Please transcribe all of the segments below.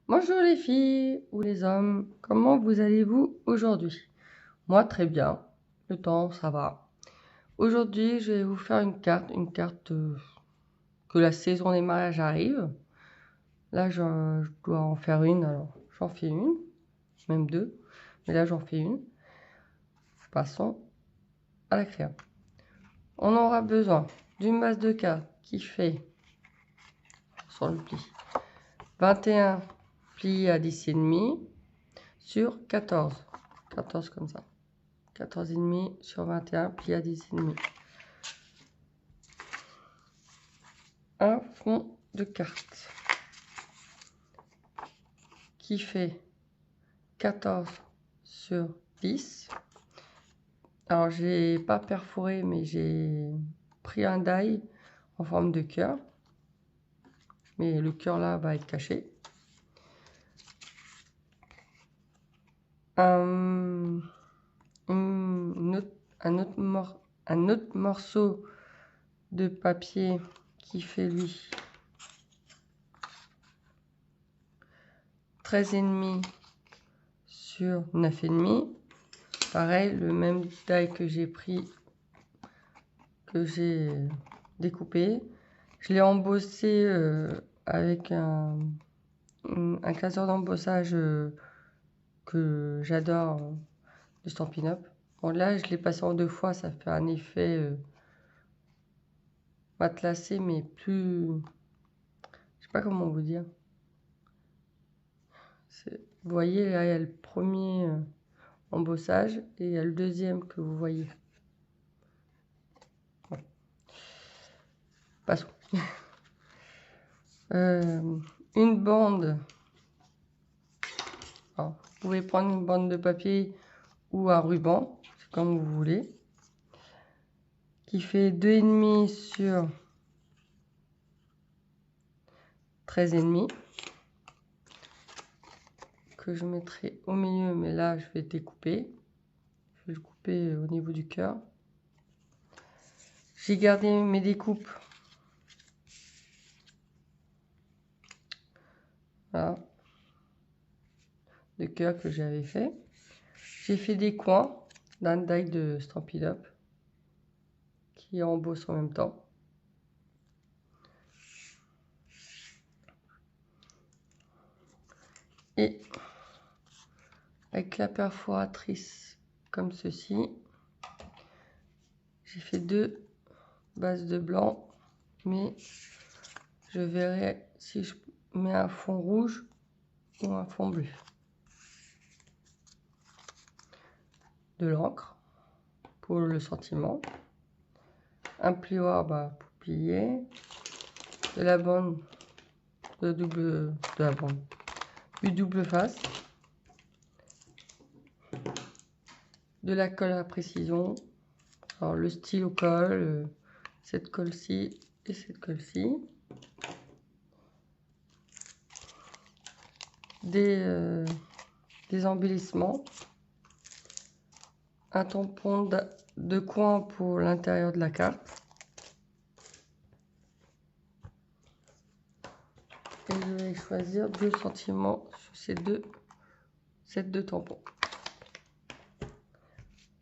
Bonjour les filles ou les hommes, comment vous allez-vous aujourd'hui? Moi très bien, le temps ça va. Aujourd'hui je vais vous faire une carte que la saison des mariages arrive. Là je dois en faire une, alors j'en fais une, même deux, mais là j'en fais une. Passons à la créa. On aura besoin d'une base de cartes qui fait, sur le pli, 21 plis à 10,5 sur 14. 14 comme ça. 14,5 sur 21 plié à 10,5. Un fond de carte qui fait 14 sur 10. Alors j'ai pas perforé mais j'ai pris un die en forme de cœur. Mais le cœur là va être caché. Un autre morceau de papier qui fait lui 13,5 sur 9,5. Pareil, le même die que j'ai pris, que j'ai découpé. Je l'ai embossé avec un classeur d'embossage que j'adore, de Stampin' Up. Bon, là, je l'ai passé en 2 fois, ça fait un effet matelassé, mais plus... Je sais pas comment vous dire. Vous voyez, là, il y a le premier embossage et il y a le deuxième que vous voyez. Bon. Passons. Une bande. Alors, vous pouvez prendre une bande de papier ou un ruban, c'est comme vous voulez, qui fait 2,5 sur 13,5, que je mettrai au milieu, mais là je vais découper. Je vais le couper au niveau du cœur. J'ai gardé mes découpes. Voilà. De cœur que j'avais fait. J'ai fait des coins d'un die de Stampin' Up qui embosse en même temps. Et avec la perforatrice comme ceci, j'ai fait 2 bases de blanc, mais je verrai si je mets un fond rouge ou un fond bleu. De l'encre pour le sentiment, un plioir pour plier, de la bande du double face, de la colle à précision, alors le stylo colle, cette colle-ci et cette colle-ci, des embellissements, un tampon de coin pour l'intérieur de la carte, et je vais choisir 2 sentiments sur ces deux tampons.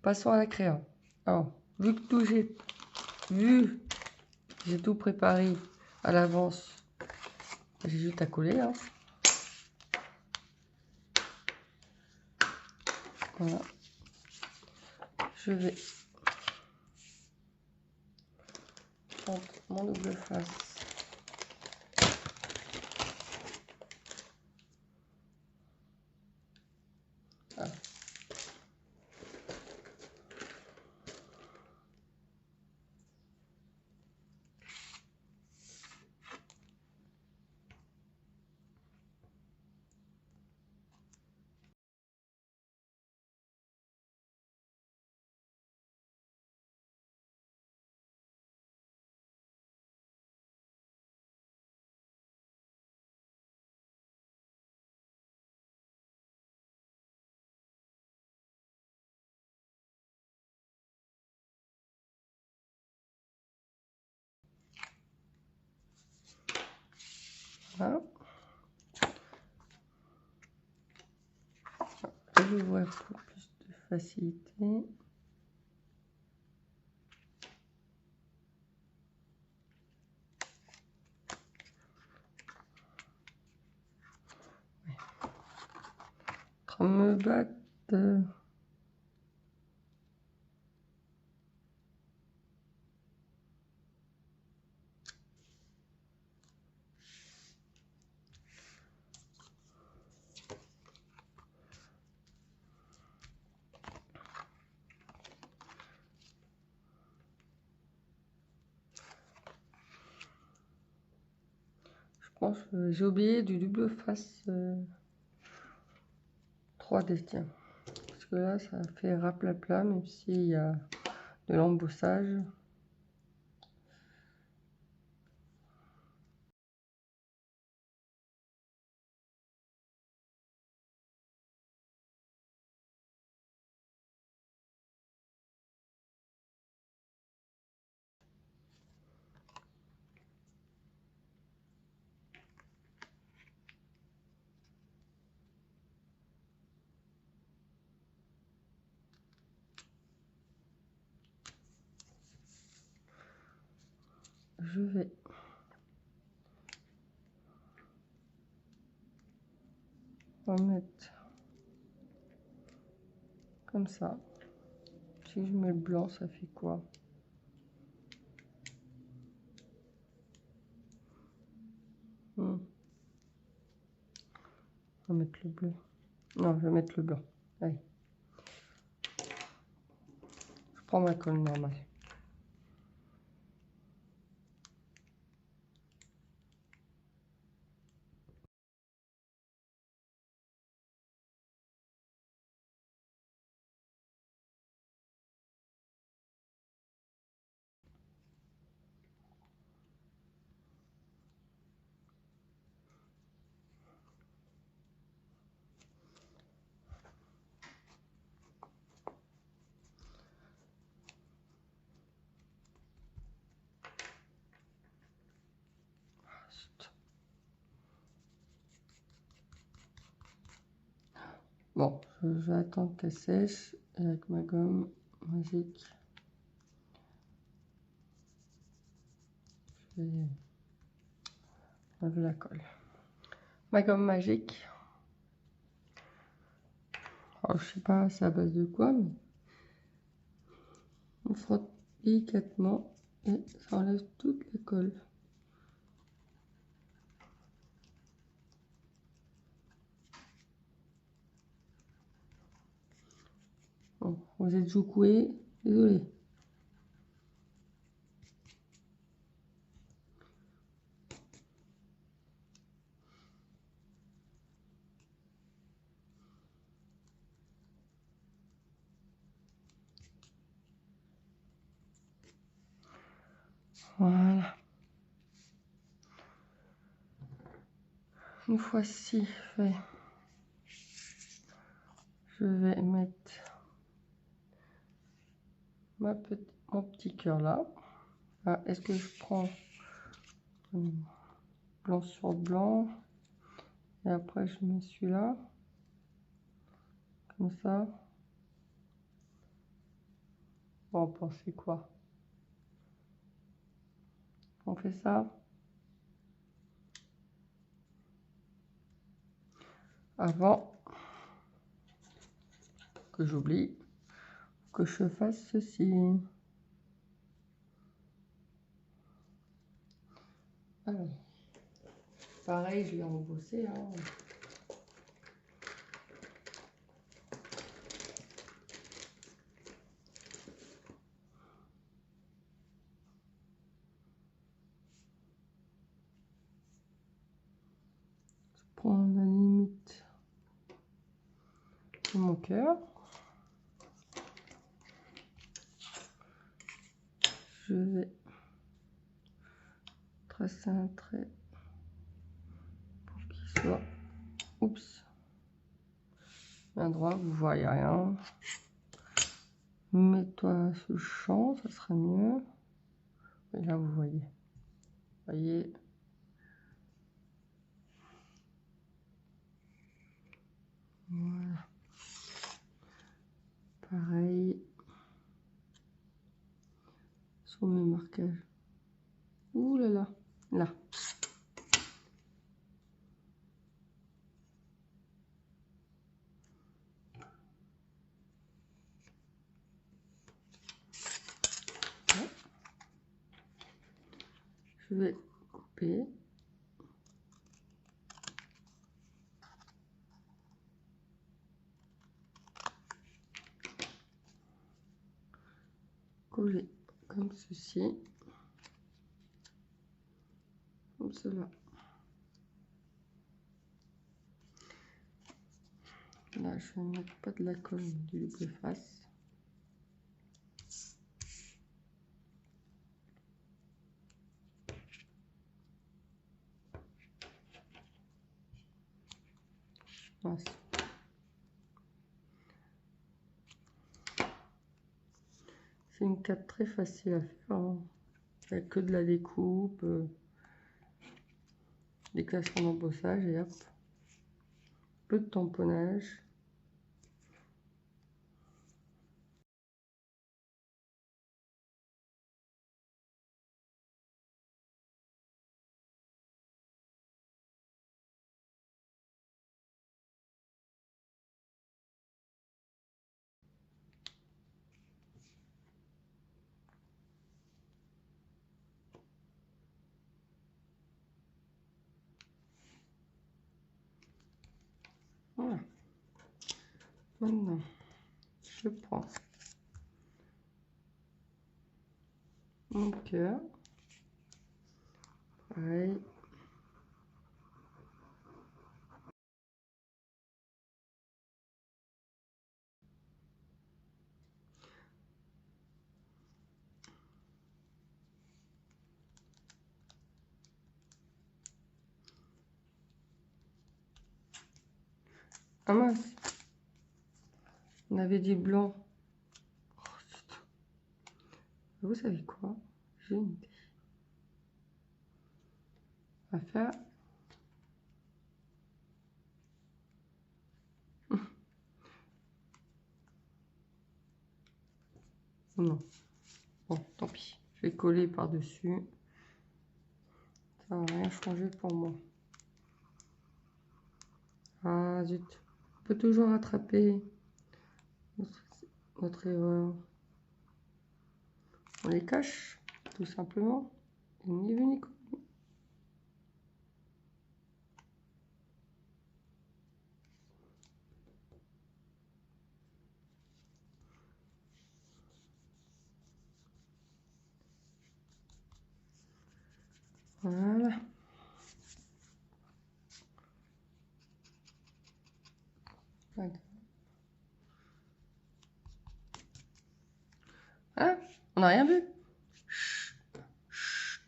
Passons à la créa. Alors, vu que j'ai tout préparé à l'avance, j'ai juste à coller. Hein. Voilà. Je vais prendre mon double face. Voilà. Voilà. vais l'ouvrir pour plus de facilité. Me battre. Je pense que j'ai oublié du double face 3D, tiens. Parce que là, ça fait raplapla, même s'il y a de l'embossage. Je vais remettre comme ça. Si je mets le blanc, ça fait quoi? Je vais mettre le bleu. Non, je vais mettre le blanc. Allez. Je prends ma colle normale. Bon, je vais attendre qu'elle sèche avec ma gomme magique. Je vais enlever la colle. Ma gomme magique. Alors, je sais pas c'est à base de quoi, mais on frotte délicatement et ça enlève toute la colle. Bon, vous êtes secoué, désolé. Voilà. Une fois ci fait, je vais mettre mon petit cœur là. Ah, est-ce que je prends blanc sur blanc et après je mets celui-là comme ça. Bon, on pensez quoi? On fait ça avant que j'oublie que je fasse ceci. Alors, pareil, je l'ai embossé. Hein. Je prends la limite de mon cœur. Je vais tracer un trait pour qu'il soit, oups, bien droit, vous voyez rien. Mets-toi ce champ, ça sera mieux. Et là, vous voyez. Voyez. Voilà. sont mes marquages? Ouh là là, là. Ouais. Je vais couper. Coller comme ceci. Comme cela. Là, je ne vais mettre pas de la colle, du double face. Voilà. C'est une carte très facile à faire. Hein. Il n'y a que de la découpe, des classements d'embossage et hop. Peu de tamponnage. Voilà. Maintenant, je prends mon cœur. Pareil. Ah mince, on avait dit blanc. Oh, vous savez quoi? J'ai une idée. On va faire. Non. Bon, tant pis. Je vais coller par-dessus. Ça va rien changer pour moi. Ah zut. On peut toujours rattraper notre erreur. On les cache, tout simplement. Ni vu ni connu. Voilà. Hein? On n'a rien vu. Chut. Chut.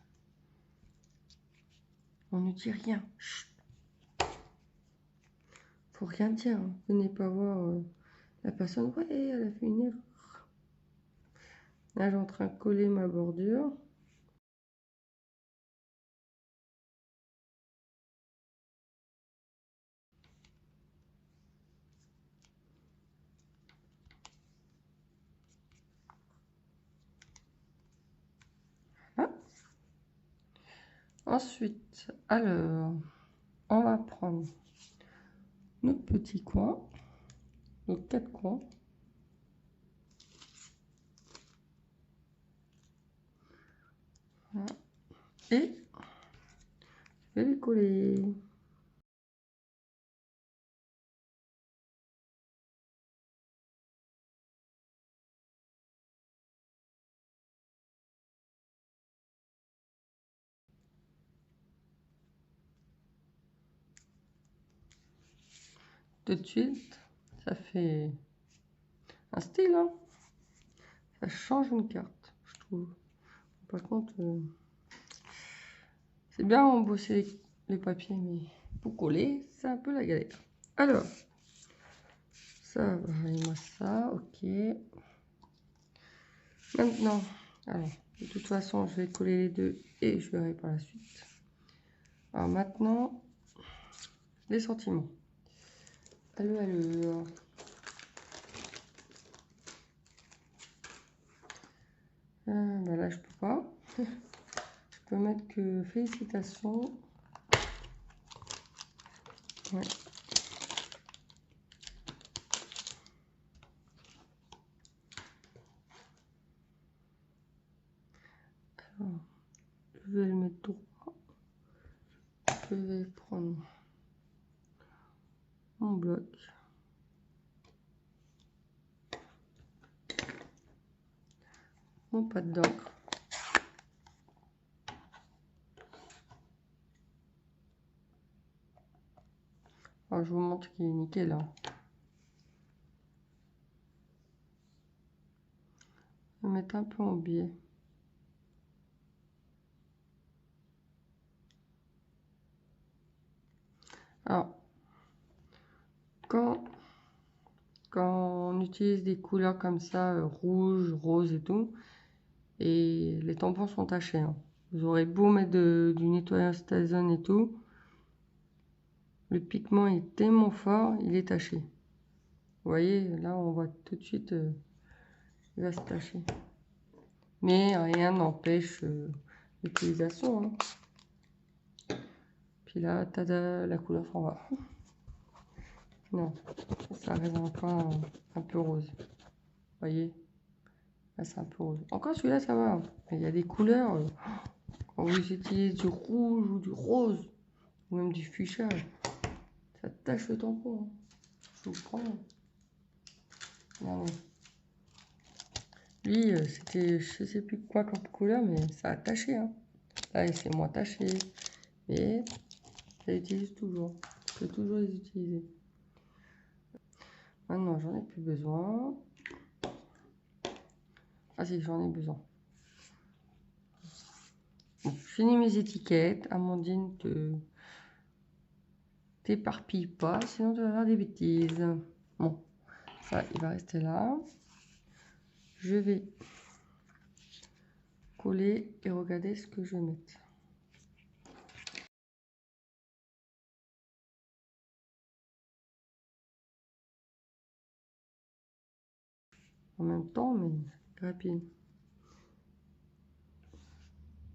On ne dit rien. Chut. Faut rien dire. Hein. Venez pas voir la personne. Ouais, elle a fait une erreur. Là, je suis en train de coller ma bordure. Voilà. Ensuite, alors, on va prendre notre petit coin, nos 4 coins. Voilà. Et je vais les coller. Tout de suite, ça fait un style, hein. Ça change une carte, je trouve. Par contre, c'est bien embosser les papiers, mais pour coller, c'est un peu la galère. Alors, ça, moi ça, ok. Maintenant, alors, de toute façon, je vais coller les deux et je verrai par la suite. Alors maintenant, les sentiments. Alors. Bah là, je peux pas. Je peux mettre que félicitations. Ouais. Alors, je vais le mettre droit. Je vais prendre mon bloc. Mon pâte d'encre. Alors, je vous montre qu'il est nickel. Hein. Je vais mettre un peu en biais. Alors, quand on utilise des couleurs comme ça, rouge, rose et tout, et les tampons sont tachés. Hein. Vous aurez beau mettre du nettoyant Stazone et tout, le pigment est tellement fort, il est taché. Vous voyez, là on voit tout de suite, il va se tacher. Mais rien n'empêche l'utilisation. Hein. Puis là, tada, la couleur s'en va. Non, ça reste encore un peu rose. Vous voyez, là c'est un peu rose. Encore celui-là, ça va. Mais il y a des couleurs, quand vous utilisez du rouge ou du rose, ou même du fuchsia, ça tache le tampon. Hein. Je vous prends. Regardez. Lui, c'était je sais plus quoi comme couleur, mais ça a taché. Hein. Là, c'est moins taché. Et ça utilise toujours. Je peux toujours les utiliser. Maintenant, j'en ai plus besoin. Ah si, j'en ai besoin. Bon, je finis mes étiquettes. Amandine, t'éparpille pas, sinon tu vas faire des bêtises. Bon, ça, il va rester là. Je vais coller et regarder ce que je vais mettre. En même temps, mais rapide.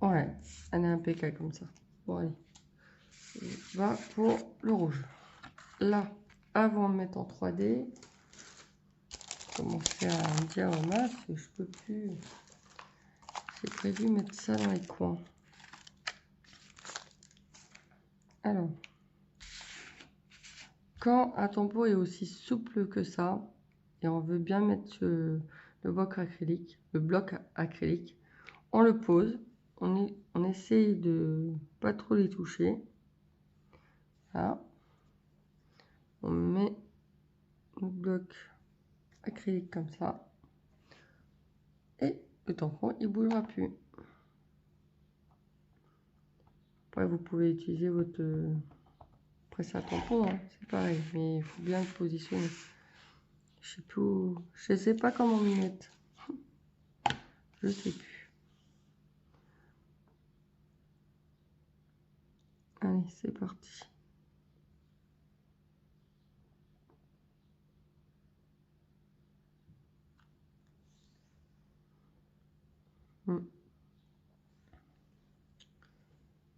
Ouais, elle est impeccable comme ça. Bon, allez. On va pour le rouge. Là, avant de mettre en 3D, commencer à me dire, oh mince, je peux plus. J'ai prévu mettre ça dans les coins. Alors, quand un tampon est aussi souple que ça, et on veut bien mettre le bloc acrylique, on le pose, on essaye de pas trop les toucher. Là, on met le bloc acrylique comme ça, et le tampon il bougera plus. Après, vous pouvez utiliser votre presse à tampon, hein, c'est pareil, mais il faut bien le positionner. Je sais plus, je sais pas comment m'y mettre. Je sais plus. Allez, c'est parti.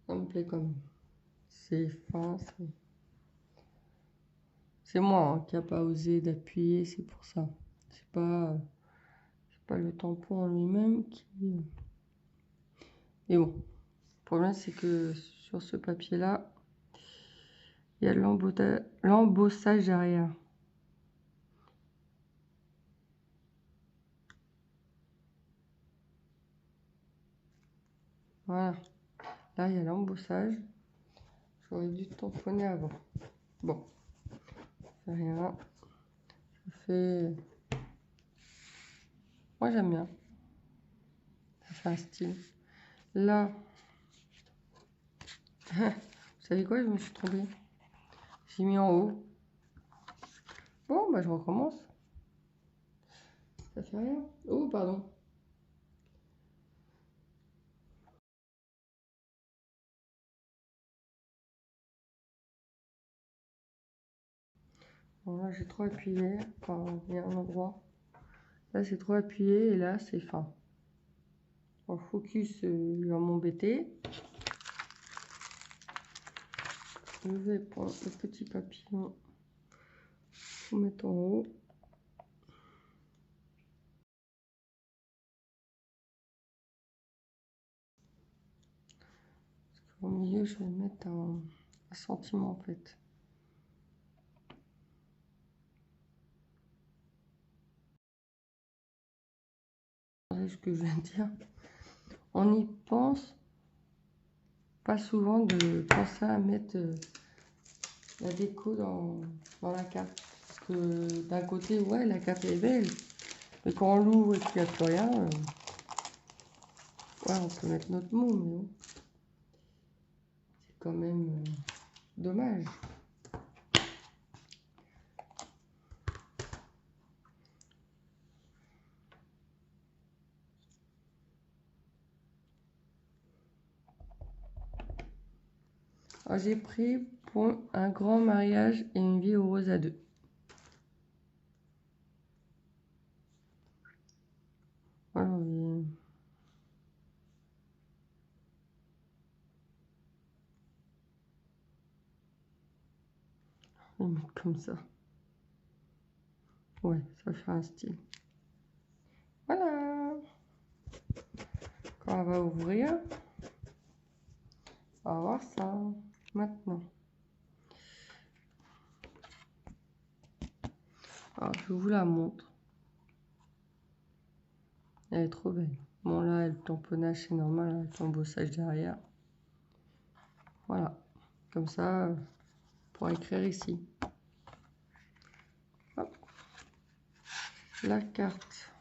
Ça me plaît quand même. C'est fin, c'est moi hein, qui n'a pas osé d'appuyer, c'est pour ça. C'est pas le tampon en lui-même qui... Mais bon, le problème c'est que sur ce papier-là, il y a l'embossage derrière. Voilà. Là, il y a l'embossage. J'aurais dû tamponner avant. Bon, c'est rien. Je fais... Moi, j'aime bien. Ça fait un style. Là, vous savez quoi, je me suis trompée. J'ai mis en haut. Bon, bah je recommence. Ça fait rien. Oh, pardon. Bon, là, j'ai trop appuyé. Enfin, il y a un endroit. Là, c'est trop appuyé et là, c'est fin. En focus, il va m'embêter. Je vais prendre le petit papillon pour mettre en haut. Au milieu, je vais mettre un sentiment en fait. Regardez ce que je viens de dire. On y pense pas souvent de penser à mettre la déco dans la carte. Parce que d'un côté, ouais, la carte est belle. Mais quand on l'ouvre et qu'il n'y a plus rien, ouais, on peut mettre notre mot, mais bon. C'est quand même dommage. J'ai pris pour un grand mariage et une vie heureuse à deux. Voilà, je vais mettre comme ça. Ouais, ça fait un style. Voilà. Quand on va ouvrir, on va voir ça maintenant. Alors, je vous la montre. Elle est trop belle. Bon, là, le tamponnage, c'est normal avec l'embossage derrière. Voilà. Comme ça, pour écrire ici. Hop. La carte.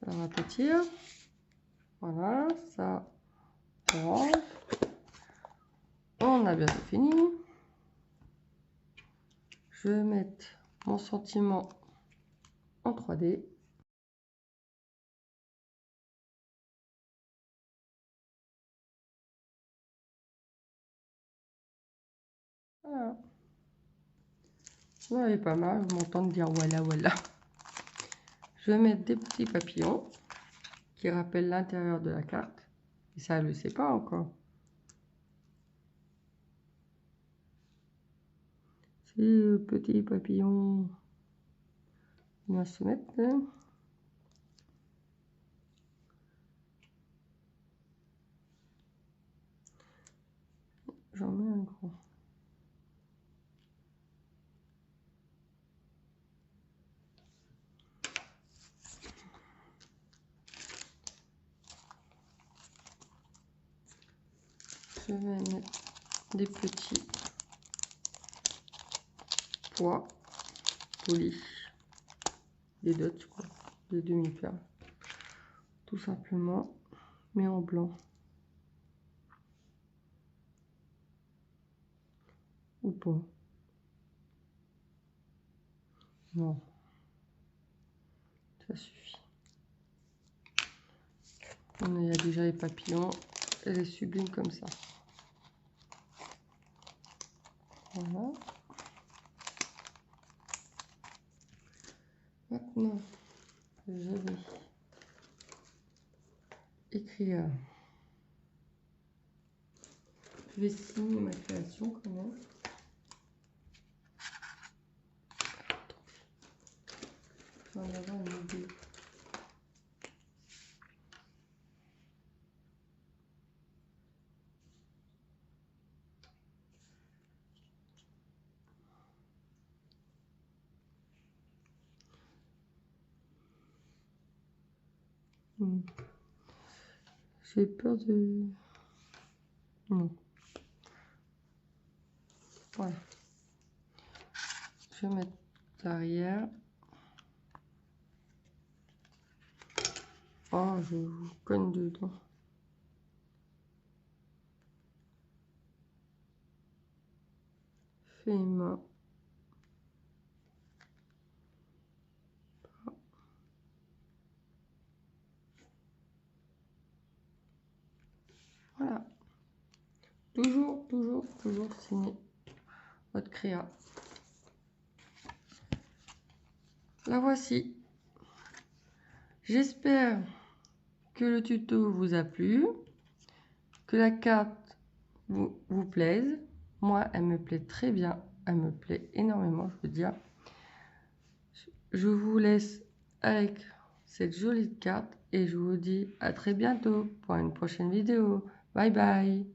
Ça va pétir. Voilà, ça orange. On a bientôt fini. Je vais mettre mon sentiment en 3D. Voilà. Ouais, elle est pas mal, je m'entends dire voilà, voilà. Je vais mettre des petits papillons qui rappellent l'intérieur de la carte. Et ça, elle ne le sait pas encore. Ces petits papillons vient se mettre. J'en mets un gros. Je vais mettre des petits pois polis, des dots, quoi, des demi-perles, tout simplement, mais en blanc. Ou pas. Non, ça suffit. Il y a déjà les papillons, elle est sublime comme ça. Voilà. Maintenant, je vais écrire. Je vais signer ma création quand même. Je vais en avoir une idée. J'ai peur de... Non. Voilà. Je vais mettre l'arrière. Oh, je vous cogne dedans. Fais main. Voilà. Toujours signer votre créa. La voici. J'espère que le tuto vous a plu, que la carte vous plaise. Moi, elle me plaît très bien, elle me plaît énormément, je veux dire. Je vous laisse avec cette jolie carte et je vous dis à très bientôt pour une prochaine vidéo. Bye bye.